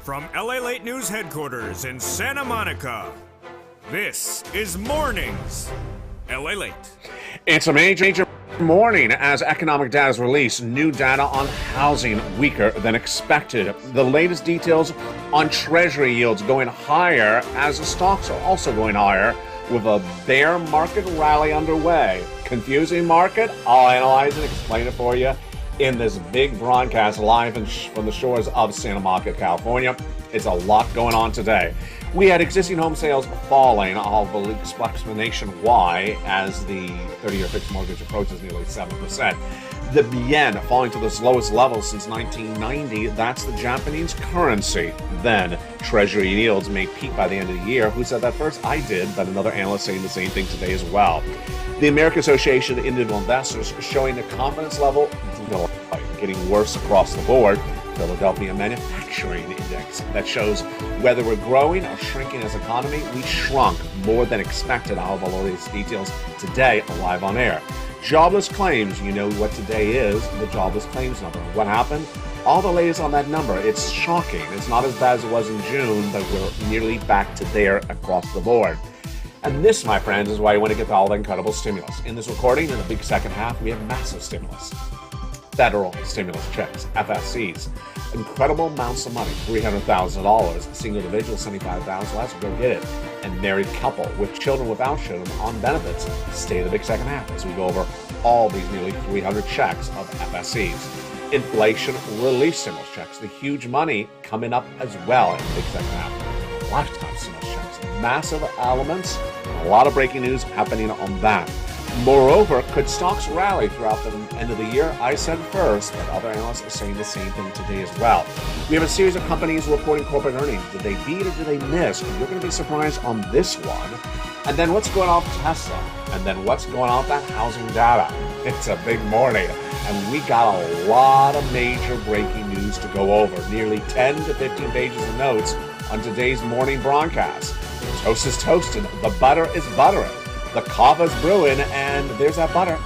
From LA Late News headquarters in Santa Monica, this is Mornings, LA Late. It's a major morning as economic data is released. New data on housing weaker than expected. The latest details on Treasury yields going higher as the stocks are also going higher with a bear market rally underway. Confusing market? I'll analyze and explain it for you in this big broadcast live from the shores of Santa Monica, California. It's a lot going on today. We had existing home sales falling. I'll explanation why as the 30-year fixed mortgage approaches nearly 7%. The yen falling to its lowest level since 1990. That's the Japanese currency. Then Treasury yields may peak by the end of the year. Who said that first? I did, but another analyst saying the same thing today as well. The American Association of Individual Investors showing the confidence level getting worse across the board. Philadelphia Manufacturing Index that shows whether we're growing or shrinking as an economy. We shrunk more than expected. I'll have all these details today live on air. Jobless claims, you know what today is, the jobless claims number. What happened? All the latest on that number. It's shocking. It's not as bad as it was in June, but we're nearly back to there across the board. And this, my friends, is why you want to get to all the incredible stimulus. In this recording, in the big second half, we have massive stimulus. Federal stimulus checks, FSCs, incredible amounts of money, $300,000, single individual, $75,000, let's go get it. And married couple with children without children on benefits, stay in the big second half as we go over all these nearly 300 checks of FSCs. Inflation relief stimulus checks, the huge money coming up as well in the big second half. Lifetime stimulus checks, massive elements, a lot of breaking news happening on that. Moreover, could stocks rally throughout the end of the year? I said first, but other analysts are saying the same thing today as well. We have a series of companies reporting corporate earnings. Did they beat or did they miss? You're going to be surprised on this one. And then what's going on with Tesla? And then what's going on with that housing data? It's a big morning. And we got a lot of major breaking news to go over. Nearly 10 to 15 pages of notes on today's morning broadcast. Toast is toasted. The butter is buttering. The kava's brewing, and there's that butter.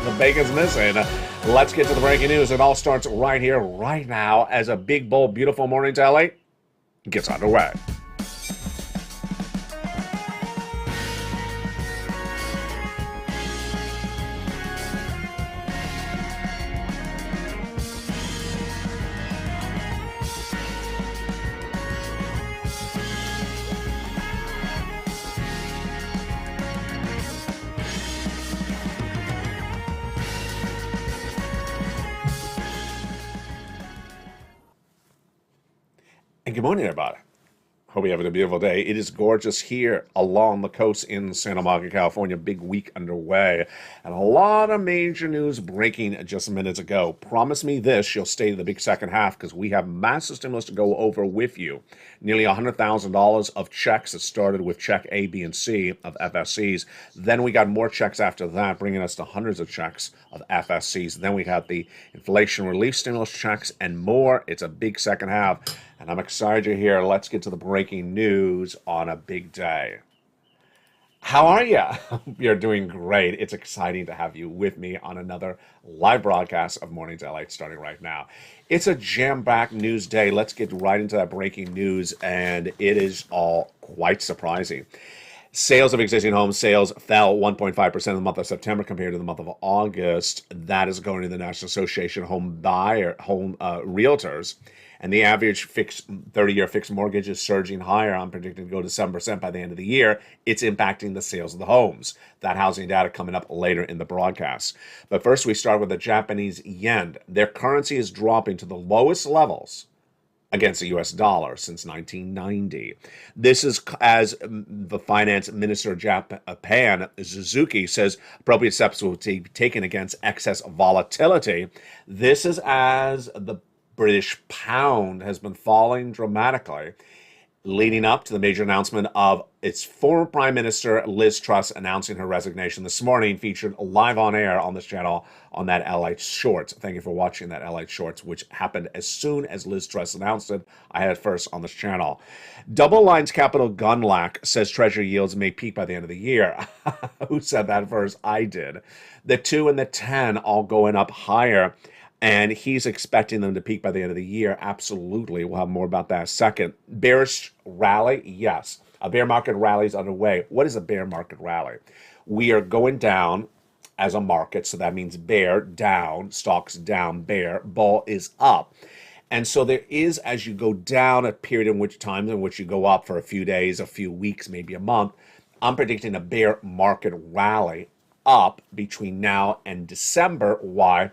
The bacon's missing. Let's get to the breaking news. It all starts right here, right now, as a big, bold, beautiful morning tally gets underway. And good morning, everybody. Hope you're having a beautiful day. It is gorgeous here along the coast in Santa Monica, California. Big week underway. And a lot of major news breaking just minutes ago. Promise me this, you'll stay to the big second half because we have massive stimulus to go over with you. Nearly $100,000 of checks that started with check A, B, and C of FSCs. Then we got more checks after that, bringing us to hundreds of checks of FSCs. Then we had the inflation relief stimulus checks and more. It's a big second half. And I'm excited you're here. Let's get to the breaking news on a big day. How are you? You're doing great. It's exciting to have you with me on another live broadcast of Mornings LA starting right now. It's a jam-packed news day. Let's get right into that breaking news, and it is all quite surprising. Sales of existing home sales fell 1.5% in the month of September compared to the month of August. That is going to the National Association of Home Realtors. And the average 30-year fixed mortgage is surging higher. I'm predicting to go to 7% by the end of the year. It's impacting the sales of the homes. That housing data coming up later in the broadcast. But first, we start with the Japanese yen. Their currency is dropping to the lowest levels against the U.S. dollar since 1990. This is as the finance minister of Japan, Suzuki, says appropriate steps will be taken against excess volatility. This is as the British pound has been falling dramatically, leading up to the major announcement of its former Prime Minister Liz Truss announcing her resignation this morning, featured live on air on this channel on that LA Shorts. Thank you for watching that LA Shorts, which happened as soon as Liz Truss announced it. I had it first on this channel. Double Lines Capital Gunlack says Treasury yields may peak by the end of the year. Who said that first? I did. The 2 and the 10 all going up higher. and he's expecting them to peak by the end of the year. Absolutely. We'll have more about that in a second. Bearish rally? Yes. A bear market rally is underway. What is a bear market rally? We are going down as a market, so that means bear, down, stocks down, bear, bull is up. And so there is, as you go down, a period in which times in which you go up for a few days, a few weeks, maybe a month. I'm predicting a bear market rally up between now and December. Why?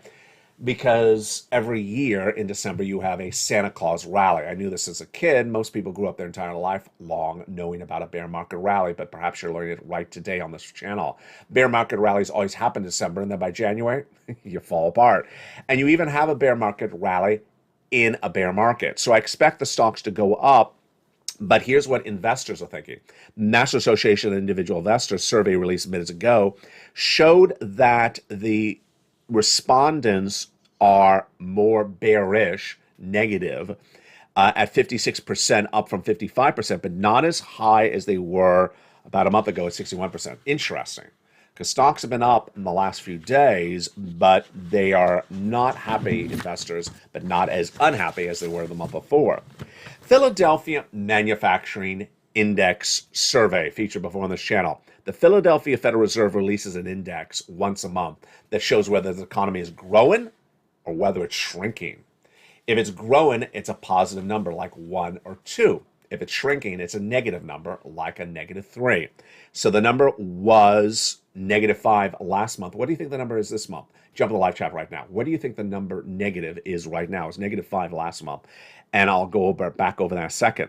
Because every year in December you have a Santa Claus rally. I knew this as a kid. Most people grew up their entire life long knowing about a bear market rally, but perhaps you're learning it right today on this channel. Bear market rallies always happen in December, and then by January, you fall apart. And you even have a bear market rally in a bear market. So I expect the stocks to go up. But here's what investors are thinking. National Association of Individual Investors survey released minutes ago showed that the respondents are more bearish, negative, at 56%, up from 55%, but not as high as they were about a month ago at 61%. Interesting, because stocks have been up in the last few days, but they are not happy, investors, but not as unhappy as they were the month before. Philadelphia Manufacturing Index Survey, featured before on this channel. The Philadelphia Federal Reserve releases an index once a month that shows whether the economy is growing or whether it's shrinking. If it's growing, it's a positive number like 1 or 2. If it's shrinking, it's a negative number like a -3. So the number was -5 last month. What do you think the number is this month? Jump in the live chat right now. What do you think the number negative is right now? It's -5 last month. And I'll go back over that in a second.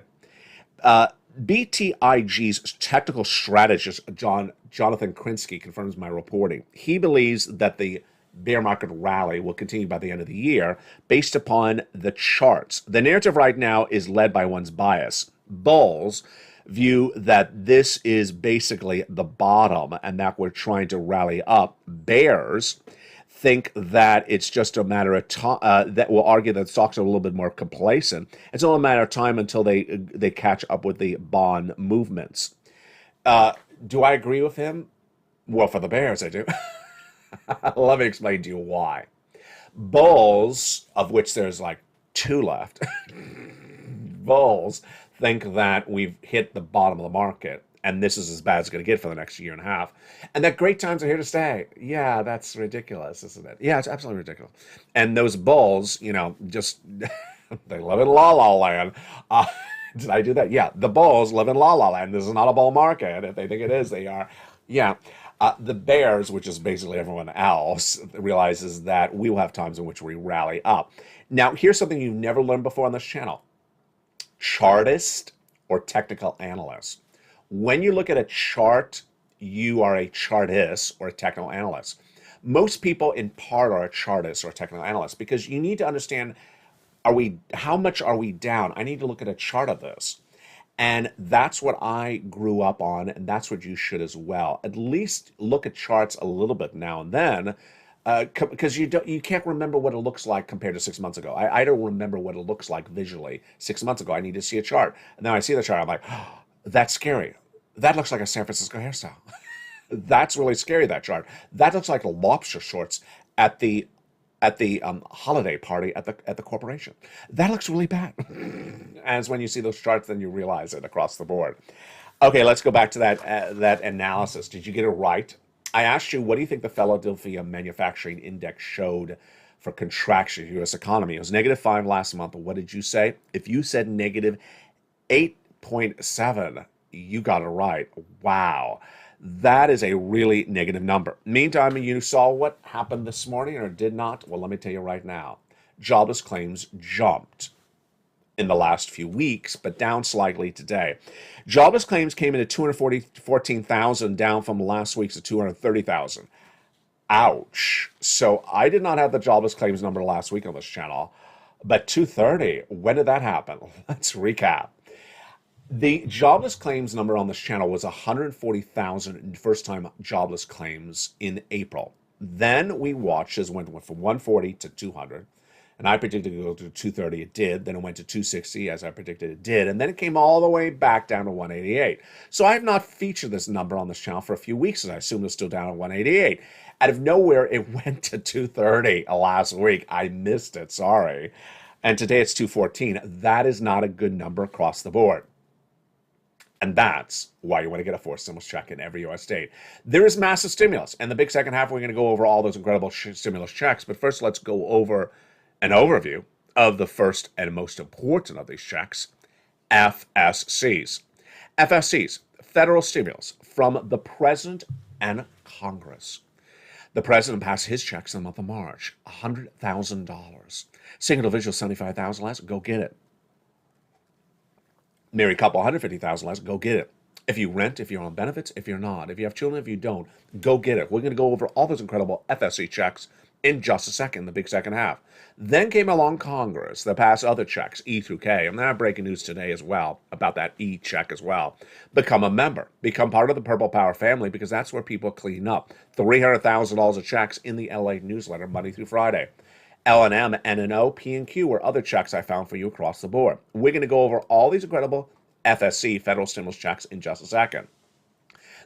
BTIG's technical strategist, Jonathan Krinsky, confirms my reporting. He believes that the bear market rally will continue by the end of the year based upon the charts. The narrative right now is led by one's bias. Bulls view that this is basically the bottom and that we're trying to rally up. Bears think that it's just a matter of time, that will argue that stocks are a little bit more complacent. It's only a matter of time until they catch up with the bond movements. Do I agree with him? Well, for the bears, I do. Let me explain to you why. Bulls, of which there's like 2 left, bulls think that we've hit the bottom of the market and this is as bad as it's going to get for the next year and a half, and that great times are here to stay. Yeah, that's ridiculous, isn't it? Yeah, it's absolutely ridiculous. And those bulls, just they live in la la land. Did I do that? Yeah, the bulls live in la la land. This is not a bull market. If they think it is, they are. Yeah. The bears, which is basically everyone else, realizes that we will have times in which we rally up. Now, here's something you've never learned before on this channel. Chartist or technical analyst. When you look at a chart, you are a chartist or a technical analyst. Most people in part are a chartist or a technical analyst because you need to understand, how much are we down? I need to look at a chart of this. And that's what I grew up on, and that's what you should as well. At least look at charts a little bit now and then, because you can't remember what it looks like compared to 6 months ago. I don't remember what it looks like visually 6 months ago. I need to see a chart. And then I see the chart, I'm like, oh, that's scary. That looks like a San Francisco hairstyle. That's really scary, that chart. That looks like lobster shorts at the holiday party at the corporation. That looks really bad. As when you see those charts, then you realize it across the board. Okay, let's go back to that analysis. Did you get it right? I asked you, what do you think the Philadelphia Manufacturing Index showed for contraction in the U.S. economy? It was -5 last month. What did you say? If you said -8.7, you got it right. Wow. That is a really negative number. Meantime, you saw what happened this morning or did not? Well, let me tell you right now. Jobless claims jumped in the last few weeks, but down slightly today. Jobless claims came in at 214,000, down from last week's at 230,000. Ouch. So I did not have the jobless claims number last week on this channel, but 230, when did that happen? Let's recap. The jobless claims number on this channel was 140,000 first-time jobless claims in April. Then we watched as it went from 140 to 200, And I predicted it would go to 230. It did. Then it went to 260, as I predicted it did. And then it came all the way back down to 188. So I have not featured this number on this channel for a few weeks, and I assume it's still down at 188. Out of nowhere, it went to 230 last week. I missed it. Sorry. And today it's 214. That is not a good number across the board. And that's why you want to get a forced stimulus check in every U.S. state. There is massive stimulus. And the big second half, we're going to go over all those incredible stimulus checks. But first, let's go over an overview of the first and most important of these checks, FSCs. FSCs, federal stimulus from the President and Congress. The President passed his checks in the month of March, $100,000. Single individual, $75,000 less, go get it. Married couple, $150,000 less, go get it. If you rent, if you're on benefits, if you're not, if you have children, if you don't, go get it. We're going to go over all those incredible FSC checks in just a second, the big second half. Then came along Congress that passed other checks, E through K. And there are breaking news today as well about that E check as well. Become a member. Become part of the Purple Power family, because that's where people clean up. $300,000 of checks in the LA newsletter, Monday through Friday. L&M, N&O, P&Q were other checks I found for you across the board. We're going to go over all these incredible FSC, federal stimulus checks, in just a second.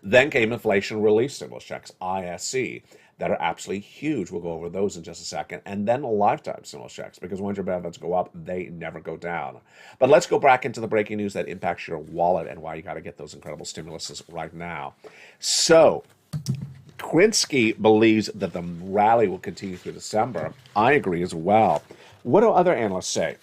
Then came inflation relief stimulus checks, ISC, that are absolutely huge. We'll go over those in just a second. And then lifetime stimulus checks, because once your benefits go up, they never go down. But let's go back into the breaking news that impacts your wallet and why you got to get those incredible stimuluses right now. So, Krinsky believes that the rally will continue through December. I agree as well. What do other analysts say?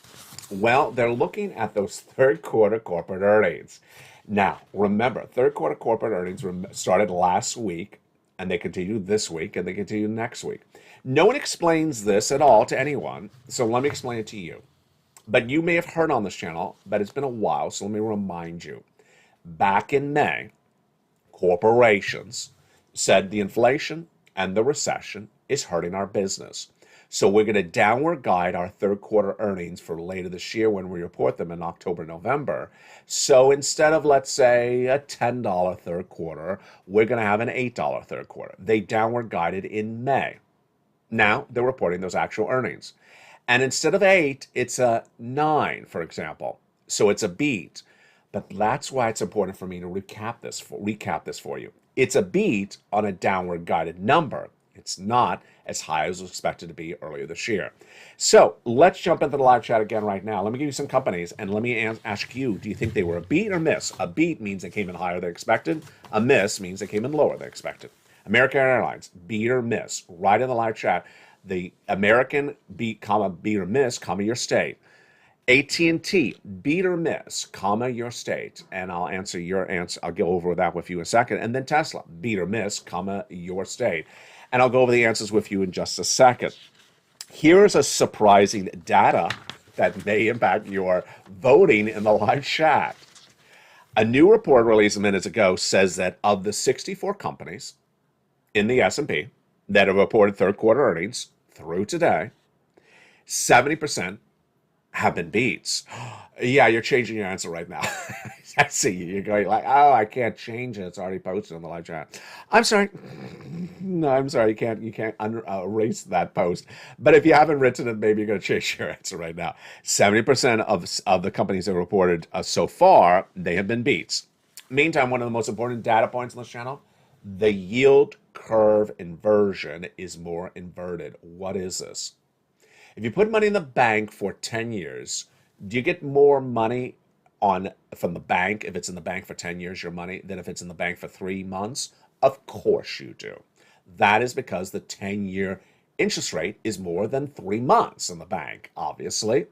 Well, they're looking at those third quarter corporate earnings. Now, remember, third quarter corporate earnings started last week, and they continue this week, and they continue next week. No one explains this at all to anyone, so let me explain it to you. But you may have heard on this channel, but it's been a while, so let me remind you. Back in May, corporations said the inflation and the recession is hurting our business. So we're going to downward guide our third quarter earnings for later this year when we report them in October, November. So instead of, let's say, a $10 third quarter, we're going to have an $8 third quarter. They downward guided in May. Now they're reporting those actual earnings. And instead of 8, it's a 9, for example. So it's a beat. But that's why it's important for me to recap this for you. It's a beat on a downward guided number. It's not as high as was expected to be earlier this year. So let's jump into the live chat again right now. Let me give you some companies, and let me ask you, do you think they were a beat or miss? A beat means they came in higher than expected. A miss means they came in lower than expected. American Airlines, beat or miss? Right in the live chat. The American beat, beat or miss, your state. AT&T, beat or miss, your state. And I'll answer your answer. I'll go over that with you in a second. And then Tesla, beat or miss, your state. And I'll go over the answers with you in just a second. Here's a surprising data that may impact your voting in the live chat. A new report released minutes ago says that of the 64 companies in the S&P that have reported third quarter earnings through today, 70% have been beats. Yeah, you're changing your answer right now. I see you. You're going like, oh, I can't change it. It's already posted on the live chat. I'm sorry. No, I'm sorry. You can't erase that post. But if you haven't written it, maybe you're going to change your answer right now. 70% of the companies that reported so far, they have been beats. Meantime, one of the most important data points on this channel, the yield curve inversion is more inverted. What is this? If you put money in the bank for 10 years, do you get more money from the bank if it's in the bank for 10 years, your money, than if it's in the bank for 3 months? Of course you do. That is because the 10-year interest rate is more than 3 months in the bank, obviously.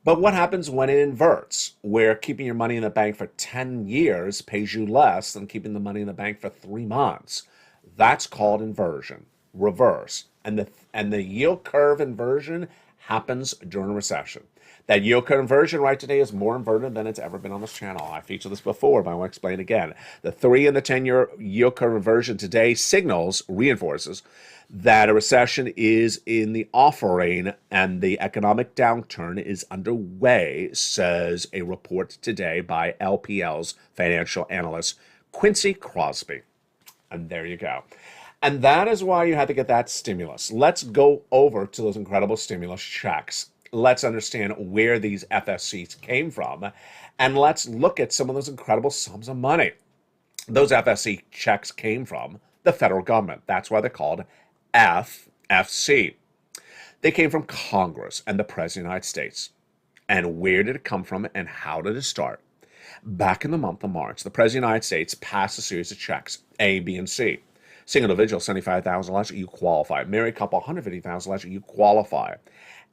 But what happens when it inverts, where keeping your money in the bank for 10 years pays you less than keeping the money in the bank for 3 months? That's called inversion, reverse. And the yield curve inversion happens during a recession. That yield curve inversion right today is more inverted than it's ever been on this channel. I featured this before, but I want to explain again. The 3 and the 10-year yield curve inversion today reinforces that a recession is in the offering and the economic downturn is underway, says a report today by LPL's financial analyst Quincy Crosby. And there you go. And that is why you had to get that stimulus. Let's go over to those incredible stimulus checks. Let's understand where these FSCs came from, and let's look at some of those incredible sums of money. Those FSC checks came from the federal government. That's why they're called FFC. They came from Congress and the President of the United States. And where did it come from and how did it start? Back in the month of March, the President of the United States passed a series of checks, A, B, and C. Single individual, $75,000 less, you qualify. Married couple, $150,000 less, you qualify.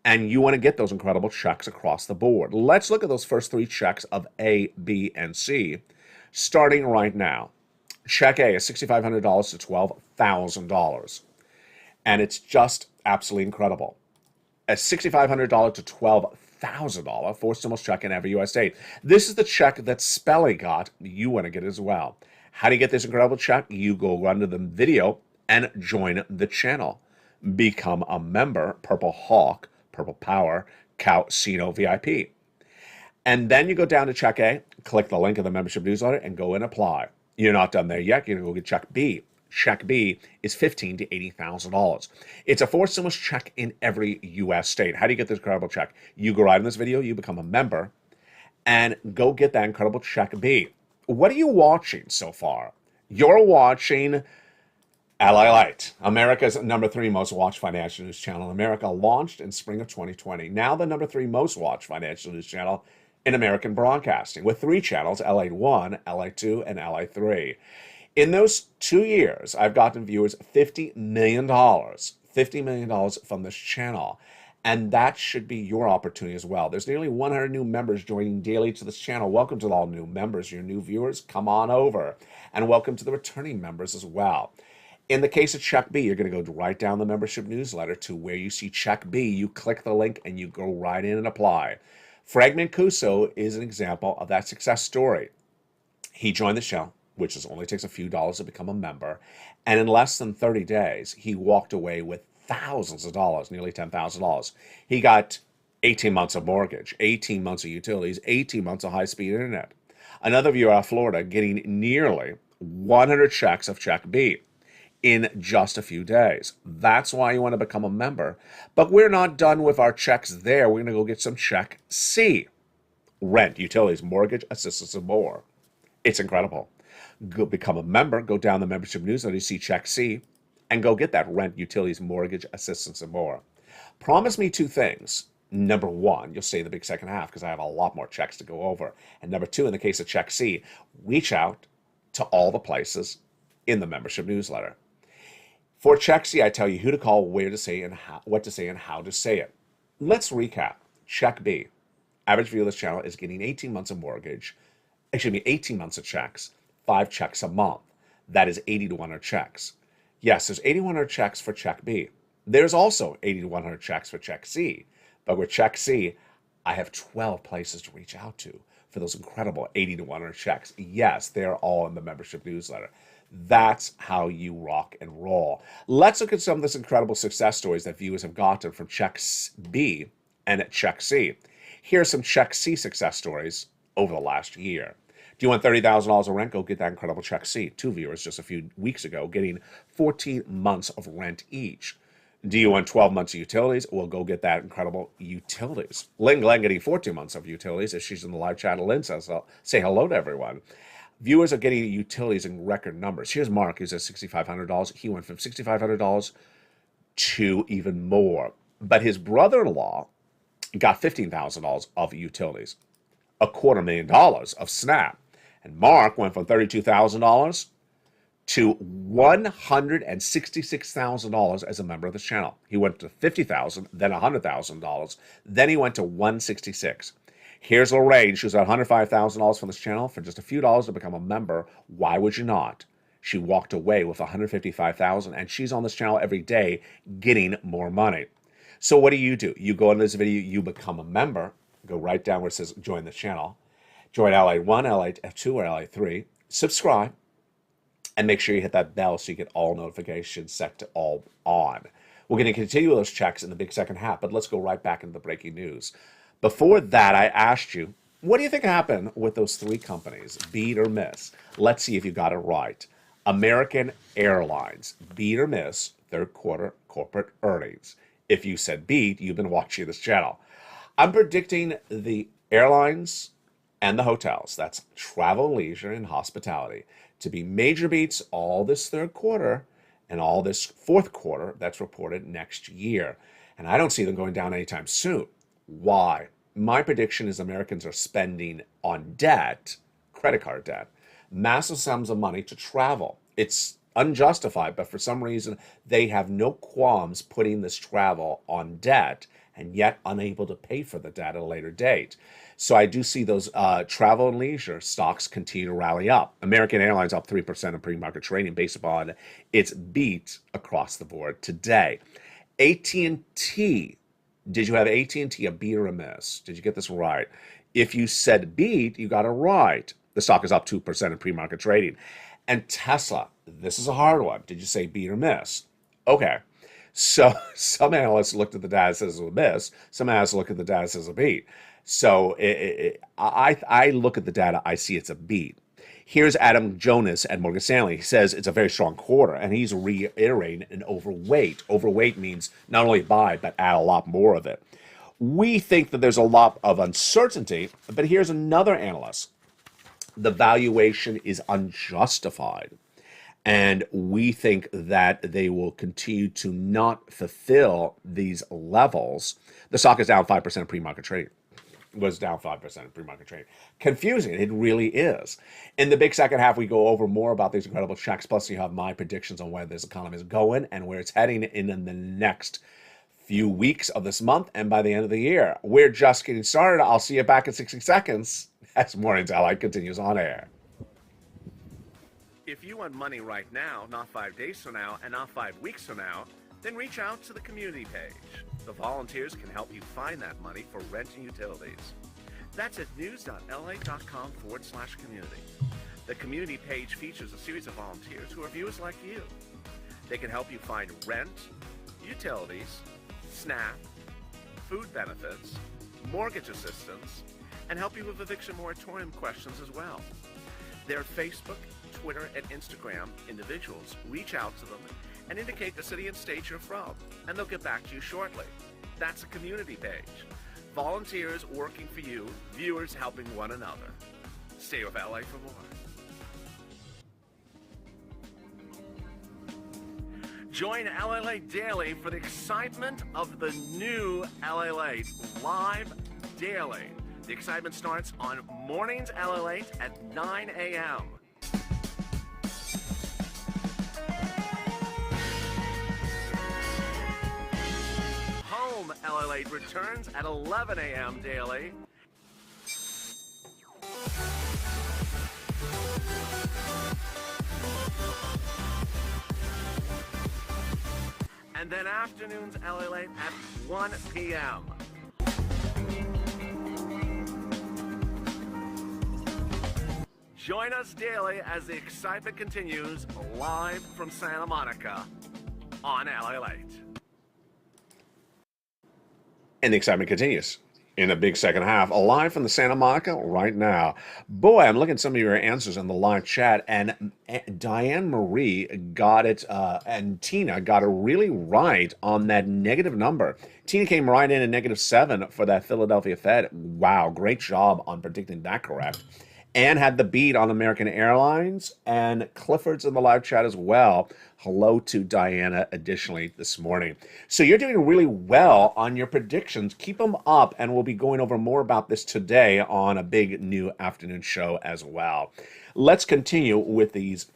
And you want to get those incredible checks across the board. Let's look at those first three checks of A, B, and C, starting right now. Check A is $6,500 to $12,000. And it's just absolutely incredible. A $6,500 to $12,000 for stimulus check in every U.S. state. This is the check that Spelly got. You want to get it as well. How do you get this incredible check? You go under the video and join the channel. Become a member, Purple Hawk, Purple Power, Casino VIP. And then you go down to check A, click the link in the membership newsletter, and go and apply. You're not done there yet. You're going to go get check B. Check B is $15,000 to $80,000. It's a forced stimulus check in every U.S. state. How do you get this incredible check? You go right in this video, you become a member, and go get that incredible check B. What are you watching so far? You're watching LALATE, America's #3 most watched financial news channel in America, launched in spring of 2020. Now the #3 most watched financial news channel in American broadcasting, with 3 channels, LA1, LA2, and LA3. In those 2 years, I've gotten viewers $50 million from this channel. And that should be your opportunity as well. There's nearly 100 new members joining daily to this channel. Welcome to all new members. Your new viewers, come on over. And welcome to the returning members as well. In the case of Check B, you're going to go right down the membership newsletter to where you see Check B. You click the link and you go right in and apply. Frank Mancuso is an example of that success story. He joined the show, which only takes a few dollars to become a member. And in less than 30 days, he walked away with thousands of dollars, nearly $10,000. He got 18 months of mortgage, 18 months of utilities, 18 months of high-speed internet. Another viewer out of Florida getting nearly 100 checks of Check B in just a few days. That's why you want to become a member. But we're not done with our checks there. We're going to go get some Check C. Rent, utilities, mortgage, assistance, and more. It's incredible. Go become a member, go down the membership newsletter, you see Check C, and go get that rent, utilities, mortgage, assistance, and more. Promise me 2 things. Number 1, you'll stay in the big second half because I have a lot more checks to go over. And number 2, in the case of Check C, reach out to all the places in the membership newsletter. For Check C, I tell you who to call, where to say, and how, what to say, and how to say it. Let's recap. Check B. Average viewer of this channel is getting 18 months of mortgage, 18 months of checks, 5 checks a month. That is 80 to 100 checks. Yes, there's 8,100 checks for Check B. There's also 80 to 100 checks for Check C. But with Check C, I have 12 places to reach out to for those incredible 80 to 100 checks. Yes, they're all in the membership newsletter. That's how you rock and roll. Let's look at some of those incredible success stories that viewers have gotten from Check B and Check C. Here are some Check C success stories over the last year. Do you want $30,000 of rent? Go get that incredible Check C. 2 viewers just a few weeks ago getting 14 months of rent each. Do you want 12 months of utilities? Well, go get that incredible utilities. Lynn Glenn getting 14 months of utilities. If she's in the live chat, Lynn says, say hello to everyone. Viewers are getting utilities in record numbers. Here's Mark, who's at $6,500. He went from $6,500 to even more. But his brother-in-law got $15,000 of utilities, $250,000 of SNAP. And Mark went from $32,000 to $166,000 as a member of this channel. He went to $50,000, then $100,000, then he went to $166,000. Here's Lorraine. She was at $105,000 from this channel for just a few dollars to become a member. Why would you not? She walked away with $155,000, and she's on this channel every day getting more money. So what do? You go into this video, you become a member, go right down where it says join the channel. Join LA1, LA2, or LA3. Subscribe. And make sure you hit that bell so you get all notifications set to all on. We're going to continue those checks in the big second half, but let's go right back into the breaking news. Before that, I asked you, what do you think happened with those 3 companies? Beat or miss? Let's see if you got it right. American Airlines, beat or miss third quarter corporate earnings. If you said beat, you've been watching this channel. I'm predicting the airlines and the hotels, that's travel, leisure, and hospitality, to be major beats all this third quarter and all this fourth quarter that's reported next year. And I don't see them going down anytime soon. Why? My prediction is Americans are spending on debt, credit card debt, massive sums of money to travel. It's unjustified, but for some reason, they have no qualms putting this travel on debt and yet unable to pay for the debt at a later date. So I do see those travel and leisure stocks continue to rally up. American Airlines up 3% in pre-market trading based upon its beat across the board today. AT&T, did you have AT&T a beat or a miss? Did you get this right? If you said beat, you got it right. The stock is up 2% in pre-market trading. And Tesla, this is a hard one. Did you say beat or miss? Okay. So some analysts looked at the data says it's a miss. Some analysts look at the data says a beat. So I look at the data, I see it's a beat. Here's Adam Jonas at Morgan Stanley. He says it's a very strong quarter, and he's reiterating an overweight. Overweight means not only buy, but add a lot more of it. We think that there's a lot of uncertainty, but here's another analyst. The valuation is unjustified. And we think that they will continue to not fulfill these levels. The stock is down 5% in pre-market trading. Was down 5% in pre-market trading. Confusing, it really is. In the big second half, we go over more about these incredible checks. Plus, you have my predictions on where this economy is going and where it's heading in the next few weeks of this month and by the end of the year. We're just getting started. I'll see you back in 60 seconds as Mornings LA continues on air. If you want money right now, not 5 days from now, and not 5 weeks from now, then reach out to the community page. The volunteers can help you find that money for rent and utilities. That's at news.la.com/community. The community page features a series of volunteers who are viewers like you. They can help you find rent, utilities, SNAP, food benefits, mortgage assistance, and help you with eviction moratorium questions as well. Their Facebook, Twitter, and Instagram individuals reach out to them and indicate the city and state you're from, and they'll get back to you shortly. That's a community page. Volunteers working for you, viewers helping one another. Stay with LA for more. Join LA Daily for the excitement of the new LA live daily. The excitement starts on Mornings LA at 9 a.m. Home LA returns at 11 a.m. daily. And then afternoons LA at 1 p.m. Join us daily as the excitement continues live from Santa Monica on LA Late. And the excitement continues in the big second half, live from the Santa Monica right now. Boy, I'm looking at some of your answers in the live chat, and Diane Marie got it, and Tina got it really right on that negative number. Tina came right in at -7 for that Philadelphia Fed. Wow, great job on predicting that correct. And had the beat on American Airlines, and Clifford's in the live chat as well. Hello to Diana additionally this morning. So you're doing really well on your predictions. Keep them up, and we'll be going over more about this today on a big new afternoon show as well. Let's continue with these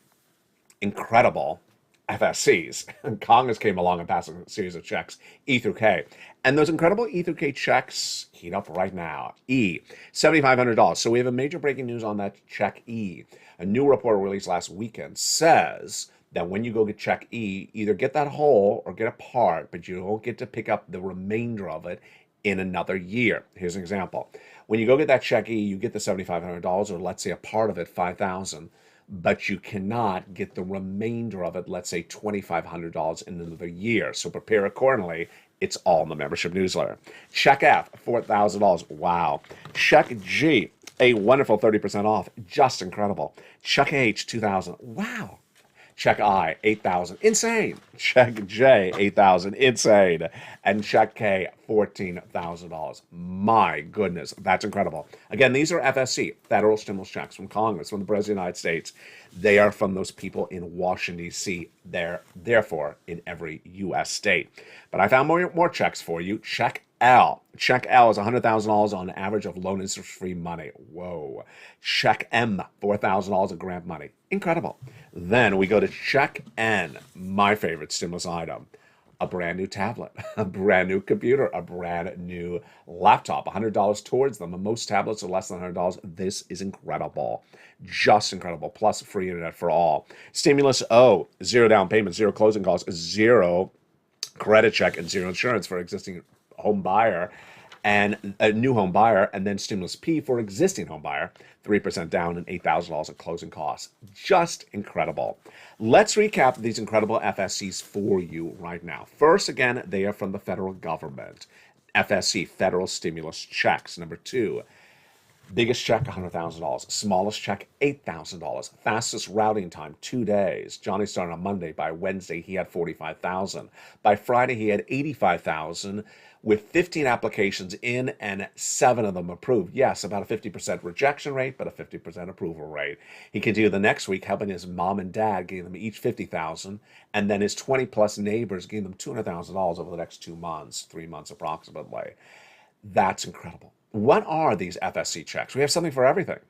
incredible FSCs. Congress came along and passed a series of checks, E through K. And those incredible E through K checks heat up right now. E, $7,500. So we have a major breaking news on that check E. A new report released last weekend says that when you go get check E, either get that whole or get a part, but you don't get to pick up the remainder of it in another year. Here's an example. When you go get that check E, you get the $7,500, or let's say a part of it, $5,000. But you cannot get the remainder of it, let's say $2,500 in another year. So prepare accordingly. It's all in the membership newsletter. Check F, $4,000. Wow. Check G, a wonderful 30% off. Just incredible. Check H, $2,000. Wow. Check I, 8,000, insane. Check J, 8,000, insane. And check K, $14,000. My goodness, that's incredible. Again, these are FSC, federal stimulus checks from Congress, from the President of the United States. They are from those people in Washington, D.C. They're therefore in every U.S. state. But I found more checks for you. Check L. Check L is $100,000 on average of loan interest-free money. Whoa. Check M, $4,000 of grant money. Incredible. Then we go to check N, my favorite stimulus item. A brand new tablet, a brand new computer, a brand new laptop, $100 towards them. And most tablets are less than $100. This is incredible. Just incredible. Plus free internet for all. Stimulus O, 0 down payment, 0 closing costs, 0 credit check, and 0 insurance for existing home buyer and a new home buyer, and then stimulus P for existing home buyer, 3% down and $8,000 in closing costs. Just incredible. Let's recap these incredible FSCs for you right now. First, again, they are from the federal government. FSC, federal stimulus checks. Number 2, biggest check, $100,000. Smallest check, $8,000. Fastest routing time, 2 days. Johnny started on Monday. By Wednesday, he had $45,000. By Friday, he had $85,000 with 15 applications in and 7 of them approved. Yes, about a 50% rejection rate, but a 50% approval rate. He continued the next week, helping his mom and dad, gave them each $50,000, and then his 20-plus neighbors gave them $200,000 over the next 2 months, 3 months approximately. That's incredible. What are these FSC checks? We have something for everything.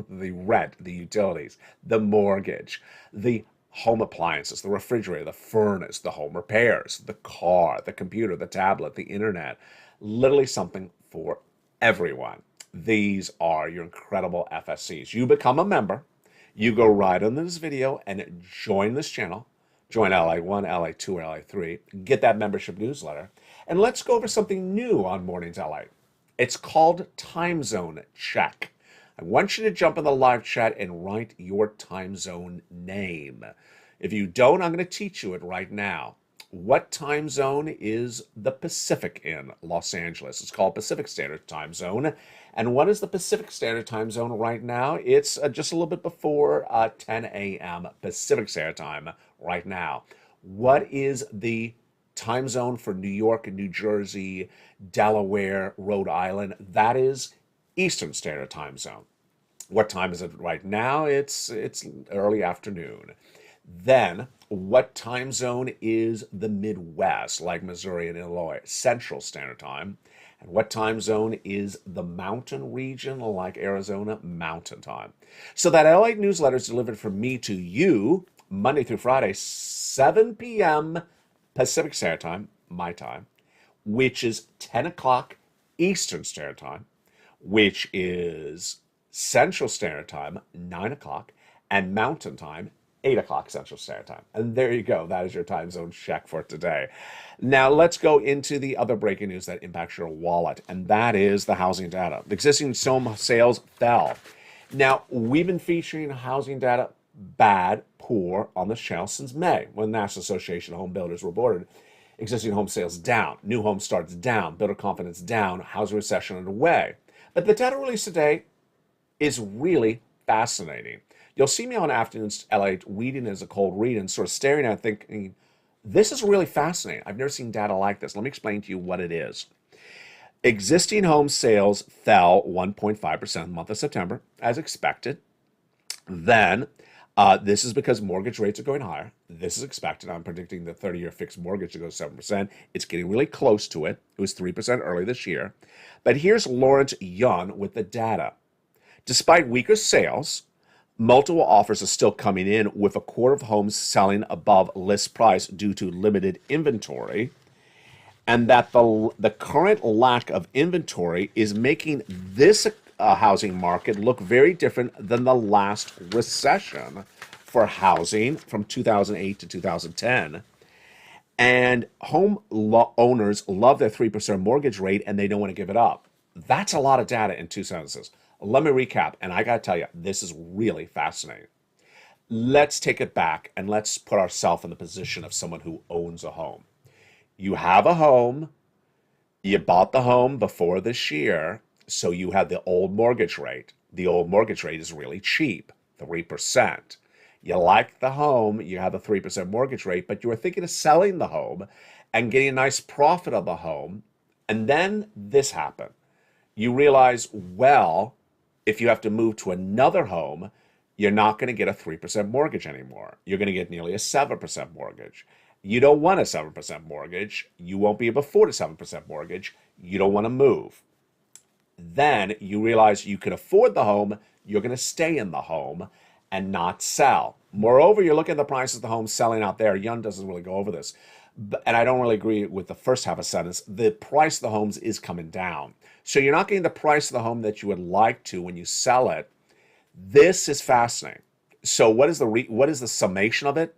The rent, the utilities, the mortgage, the home appliances, the refrigerator, the furnace, the home repairs, the car, the computer, the tablet, the internet. Literally something for everyone. These are your incredible FSCs. You become a member. You go right under this video and join this channel. Join LA1, LA2, or LA3. Get that membership newsletter. And let's go over something new on Mornings LA. It's called Time Zone Check. I want you to jump in the live chat and write your time zone name. If you don't, I'm going to teach you it right now. What time zone is the Pacific in Los Angeles? It's called Pacific Standard Time Zone. And what is the Pacific Standard Time Zone right now? It's just a little bit before 10 a.m. Pacific Standard Time right now. What is the time zone for New York and New Jersey, Delaware, Rhode Island? That is Eastern Standard Time Zone. What time is it right now? It's early afternoon. Then, what time zone is the Midwest, like Missouri and Illinois? Central Standard Time. And what time zone is the mountain region, like Arizona? Mountain Time. So that LA newsletter is delivered from me to you Monday through Friday, 7 p.m. Pacific Standard Time, my time, which is 10 o'clock Eastern Standard Time, which is Central Standard Time, 9 o'clock, and Mountain Time, 8 o'clock Central Standard Time. And there you go. That is your time zone check for today. Now, let's go into the other breaking news that impacts your wallet, and that is the housing data. The existing home sales fell. Now, we've been featuring housing data bad, poor on this channel since May, when the National Association of Home Builders reported existing home sales down, new home starts down, builder confidence down, housing recession underway. But the data released today is really fascinating. You'll see me on Afternoons LA reading as a cold read and sort of staring at it thinking, this is really fascinating. I've never seen data like this. Let me explain to you what it is. Existing home sales fell 1.5% in the month of September, as expected. Then, this is because mortgage rates are going higher. This is expected. I'm predicting the 30-year fixed mortgage to go 7%. It's getting really close to it. It was 3% early this year. But here's Lawrence Young with the data. Despite weaker sales, multiple offers are still coming in, with a quarter of homes selling above list price due to limited inventory, and that the current lack of inventory is making this housing market look very different than the last recession for housing from 2008 to 2010. And home owners love their 3% mortgage rate and they don't want to give it up. That's a lot of data in 2 sentences. Let me recap, and I got to tell you, this is really fascinating. Let's take it back and let's put ourselves in the position of someone who owns a home. You have a home, you bought the home before this year, so you have the old mortgage rate. The old mortgage rate is really cheap, 3%. You like the home, you have a 3% mortgage rate, but you were thinking of selling the home and getting a nice profit on the home. And then this happened. You realize, well, if you have to move to another home, you're not going to get a 3% mortgage anymore. You're going to get nearly a 7% mortgage. You don't want a 7% mortgage. You won't be able to afford a 7% mortgage. You don't want to move. Then you realize you can afford the home. You're going to stay in the home and not sell. Moreover, you're looking at the prices of the homes selling out there. Young doesn't really go over this, and I don't really agree with the first half of sentence. The price of the homes is coming down. So you're not getting the price of the home that you would like to when you sell it. This is fascinating. So what is the summation of it?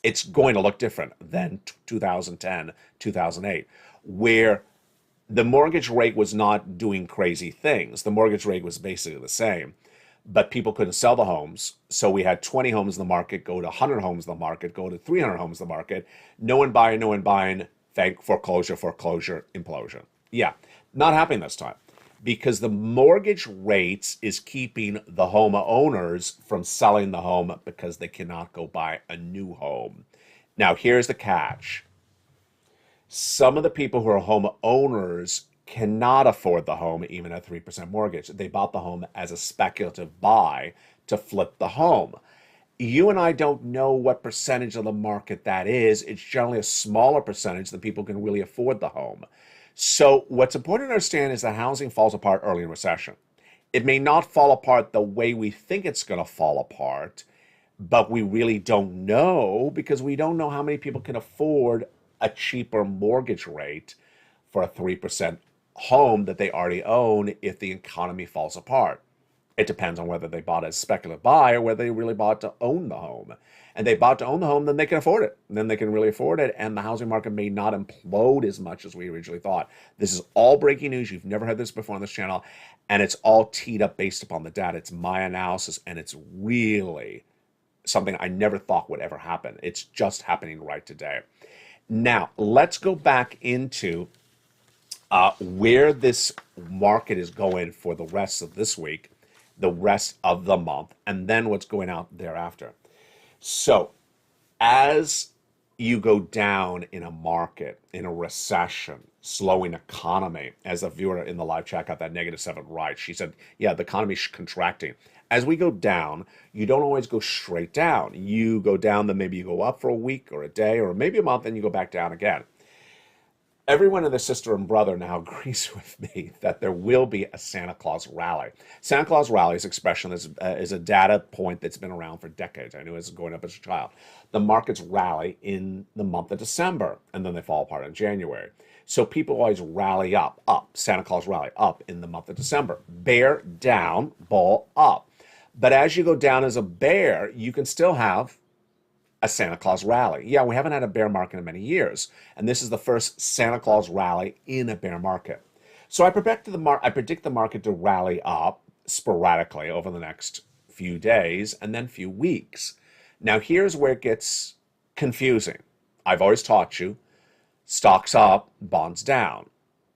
It's going to look different than 2010, 2008, where the mortgage rate was not doing crazy things. The mortgage rate was basically the same, but people couldn't sell the homes. So we had 20 homes in the market, go to 100 homes in the market, go to 300 homes in the market. No one buying, foreclosure, implosion. Yeah, not happening this time because the mortgage rates is keeping the homeowners from selling the home because they cannot go buy a new home. Now, here's the catch. Some of the people who are homeowners cannot afford the home even at 3% mortgage. They bought the home as a speculative buy to flip the home. You and I don't know what percentage of the market that is. It's generally a smaller percentage than people can really afford the home. So what's important to understand is that housing falls apart early in recession. It may not fall apart the way we think it's going to fall apart, but we really don't know because we don't know how many people can afford a cheaper mortgage rate for a 3% home that they already own if the economy falls apart. It depends on whether they bought as a speculative buy or whether they really bought to own the home. And they bought to own the home, then they can afford it. Then they can really afford it, and the housing market may not implode as much as we originally thought. This is all breaking news. You've never heard this before on this channel, and it's all teed up based upon the data. It's my analysis, and it's really something I never thought would ever happen. It's just happening right today. Now, let's go back into where this market is going for the rest of this week, the rest of the month, and then what's going out thereafter. So, as you go down in a market, in a recession, slowing economy, as a viewer in the live chat got that -7 right, she said, yeah, the economy's contracting. As we go down, you don't always go straight down. You go down, then maybe you go up for a week or a day or maybe a month, and you go back down again. Everyone and their sister and brother now agrees with me that there will be a Santa Claus rally. Santa Claus rally's expression is a data point that's been around for decades. I knew it was going up as a child. The markets rally in the month of December, and then they fall apart in January. So people always rally up, Santa Claus rally, up in the month of December. Bear down, bull up. But as you go down as a bear, you can still have a Santa Claus rally. Yeah, we haven't had a bear market in many years, and this is the first Santa Claus rally in a bear market. So I predict the market to rally up sporadically over the next few days and then few weeks. Now here's where it gets confusing. I've always taught you, stocks up, bonds down.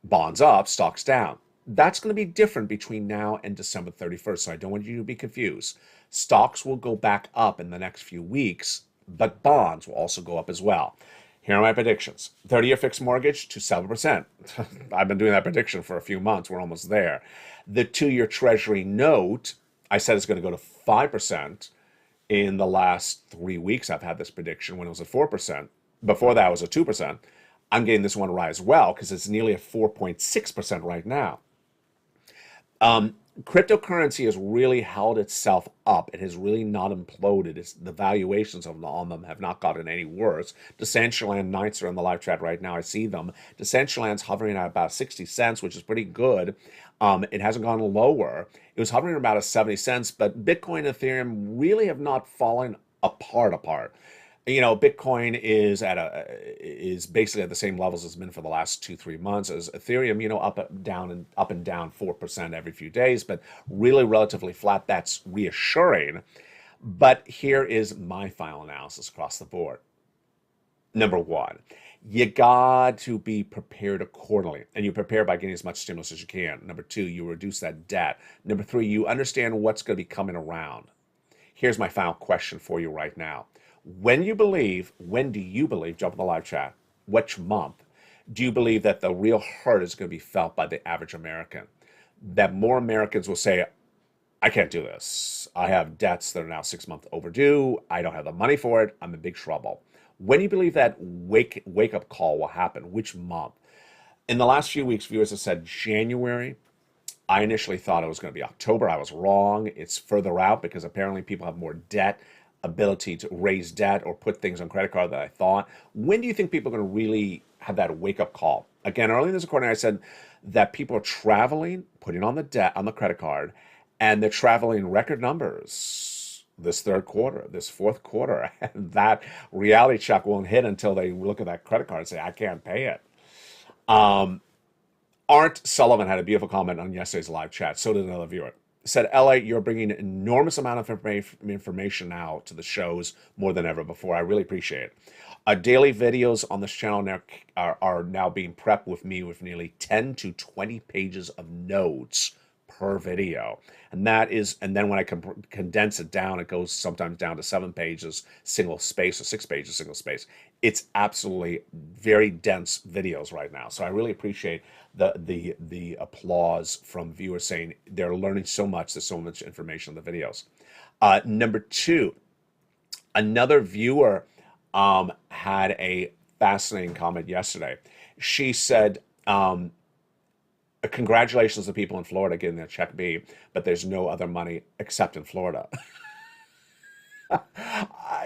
Bonds up, stocks down. That's going to be different between now and December 31st, so I don't want you to be confused. Stocks will go back up in the next few weeks, but bonds will also go up as well. Here are my predictions. 30-year fixed mortgage to 7%. I've been doing that prediction for a few months. We're almost there. The 2-year Treasury note, I said it's going to go to 5%. In the last 3 weeks, I've had this prediction when it was at 4%. Before that, it was at 2%. I'm getting this one right as well because it's nearly at 4.6% right now. Cryptocurrency has really held itself up. It has really not imploded. The valuations on them have not gotten any worse. Decentraland Knights are in the live chat right now. I see them. Decentraland's hovering at about 60 cents, which is pretty good. It hasn't gone lower. It was hovering at about 70 cents, but Bitcoin and Ethereum really have not fallen apart. You know, Bitcoin is basically at the same levels it's been for the last 2-3 months as Ethereum, you know, up and down 4% every few days, but really relatively flat. That's reassuring. But here is my final analysis across the board. Number one, you got to be prepared accordingly, and you prepare by getting as much stimulus as you can. Number two, you reduce that debt. Number three, you understand what's going to be coming around. Here's my final question for you right now. When do you believe, jump in the live chat, which month do you believe that the real hurt is going to be felt by the average American? That more Americans will say, I can't do this. I have debts that are now 6 months overdue. I don't have the money for it. I'm in big trouble. When do you believe that wake up call will happen? Which month? In the last few weeks, viewers have said January. I initially thought it was going to be October. I was wrong. It's further out because apparently people have more debt, ability to raise debt or put things on credit card than I thought. When do you think people are going to really have that wake-up call? Again, earlier in this recording, I said that people are traveling, putting on the debt on the credit card, and they're traveling record numbers this third quarter, this fourth quarter, and that reality check won't hit until they look at that credit card and say, I can't pay it. Art Sullivan had a beautiful comment on yesterday's live chat. So did another viewer. Said, LA, you're bringing an enormous amount of information now to the shows more than ever before. I really appreciate it. Daily videos on this channel now are now being prepped with me with nearly 10 to 20 pages of notes per video. And then when I condense it down, it goes sometimes down to 7 pages, single space, or 6 pages, single space. It's absolutely very dense videos right now. So I really appreciate the applause from viewers saying they're learning so much. There's so much information in the videos. Number 2, another viewer had a fascinating comment yesterday. She said, congratulations to people in Florida getting their check B, but there's no other money except in Florida.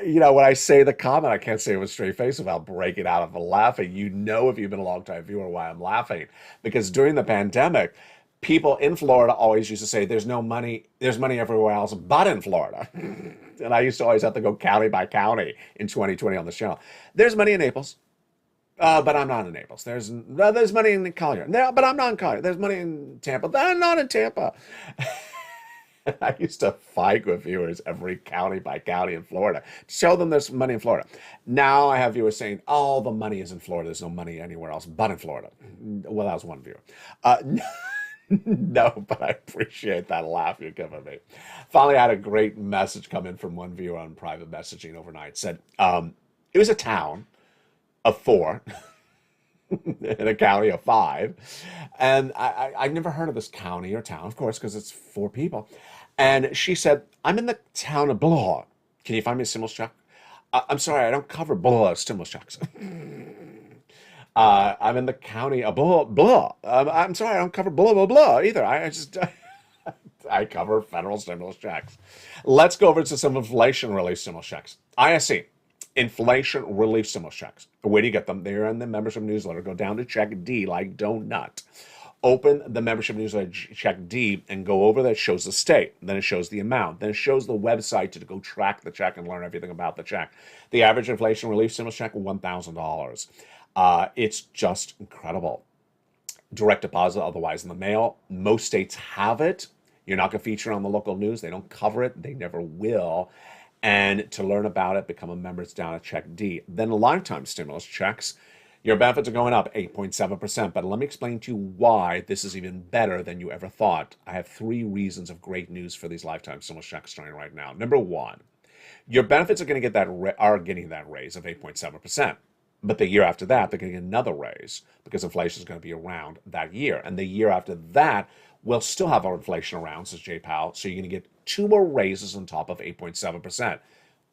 When I say the comment, I can't say it with a straight face without breaking out of laughing. If you've been a long-time viewer, why I'm laughing. Because during the pandemic, people in Florida always used to say, there's money everywhere else but in Florida. And I used to always have to go county by county in 2020 on the channel. There's money in Naples. But I'm not in Naples. There's money in Collier. No, but I'm not in Collier. There's money in Tampa. I'm not in Tampa. I used to fight with viewers every county by county in Florida. Show them there's money in Florida. Now I have viewers saying, oh, the money is in Florida. There's no money anywhere else but in Florida. Well, that was one viewer. No, but I appreciate that laugh you're giving me. Finally, I had a great message come in from one viewer on private messaging overnight. It said, it was a town of 4 in a county of 5. And I've never heard of this county or town, of course, because it's 4 people. And she said, I'm in the town of blah. Can you find me a stimulus check? I'm sorry, I don't cover blah stimulus checks. I'm in the county of blah. I'm sorry, I don't cover blah either. I cover federal stimulus checks. Let's go over to some inflation relief stimulus checks. ISC. Inflation relief stimulus checks. Where do you get them? They're in the membership newsletter. Go down to check D like donut. Open the membership newsletter, check D, and go over there. It shows the state. Then it shows the amount. Then it shows the website to go track the check and learn everything about the check. The average inflation relief stimulus check, $1,000. It's just incredible. Direct deposit, otherwise in the mail. Most states have it. You're not going to feature it on the local news. They don't cover it. They never will. And to learn about it, become a member. It's down at check D. Then lifetime stimulus checks. Your benefits are going up 8.7%. But let me explain to you why this is even better than you ever thought. I have 3 reasons of great news for these lifetime stimulus checks starting right now. Number 1, your benefits are going to get getting that raise of 8.7%. But the year after that, they're going to get another raise because inflation is going to be around that year. And the year after that, we'll still have our inflation around, says Jay Powell. So you're going to get 2 more raises on top of 8.7%.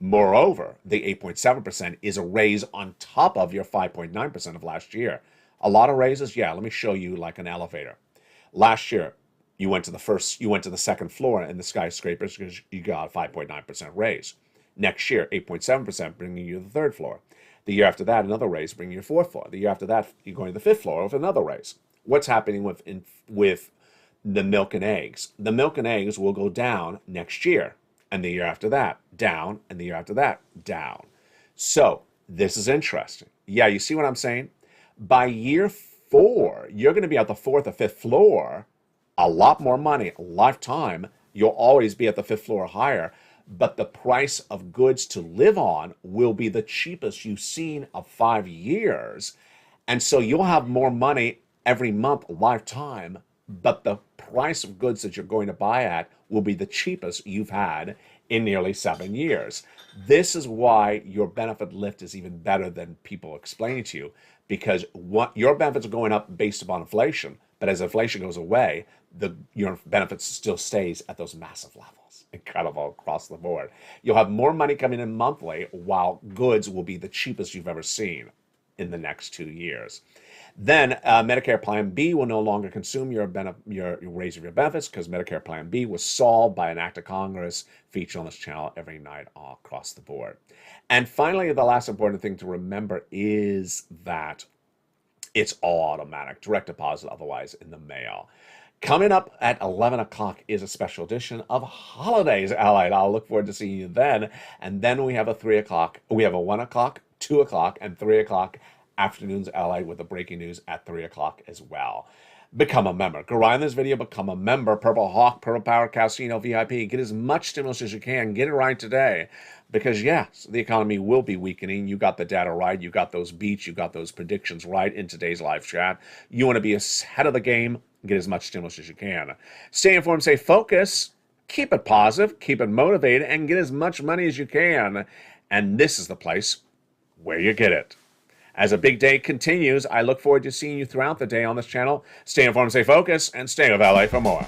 Moreover, the 8.7% is a raise on top of your 5.9% of last year. A lot of raises? Yeah, let me show you like an elevator. Last year, you went to the second floor in the skyscrapers because you got a 5.9% raise. Next year, 8.7%, bringing you to the 3rd floor. The year after that, another raise, bringing you to the 4th floor. The year after that, you're going to the 5th floor with another raise. What's happening with the milk and eggs? The milk and eggs will go down next year, and the year after that, down, and the year after that, down. So this is interesting. Yeah, you see what I'm saying? By year 4, you're going to be at the 4th or 5th floor, a lot more money, lifetime. You'll always be at the 5th floor or higher, but the price of goods to live on will be the cheapest you've seen of 5 years. And so you'll have more money every month, lifetime, but the price of goods that you're going to buy at will be the cheapest you've had in nearly 7 years. This is why your benefit lift is even better than people explain to you, because what your benefits are going up based upon inflation, but as inflation goes away, your benefits still stays at those massive levels. Incredible across the board. You'll have more money coming in monthly, while goods will be the cheapest you've ever seen in the next 2 years. Then Medicare Plan B will no longer consume your raise of your benefits, because Medicare Plan B was solved by an act of Congress featured on this channel every night all across the board. And finally, the last important thing to remember is that it's all automatic, direct deposit otherwise in the mail. Coming up at 11 o'clock is a special edition of Holidays Allied. I'll look forward to seeing you then. And then we have a 3 o'clock, we have a 1 o'clock, 2 o'clock, and 3 o'clock afternoons allied with the breaking news at 3 o'clock as well. Become a member. Go right in this video, become a member. Purple Hawk, Purple Power, Casino VIP. Get as much stimulus as you can. Get it right today. Because yes, the economy will be weakening. You got the data right. You got those beats. You got those predictions right in today's live chat. You want to be ahead of the game. Get as much stimulus as you can. Stay informed, stay focused. Keep it positive. Keep it motivated. And get as much money as you can. And this is the place where you get it. As a big day continues, I look forward to seeing you throughout the day on this channel. Stay informed, stay focused, and stay with LA for more.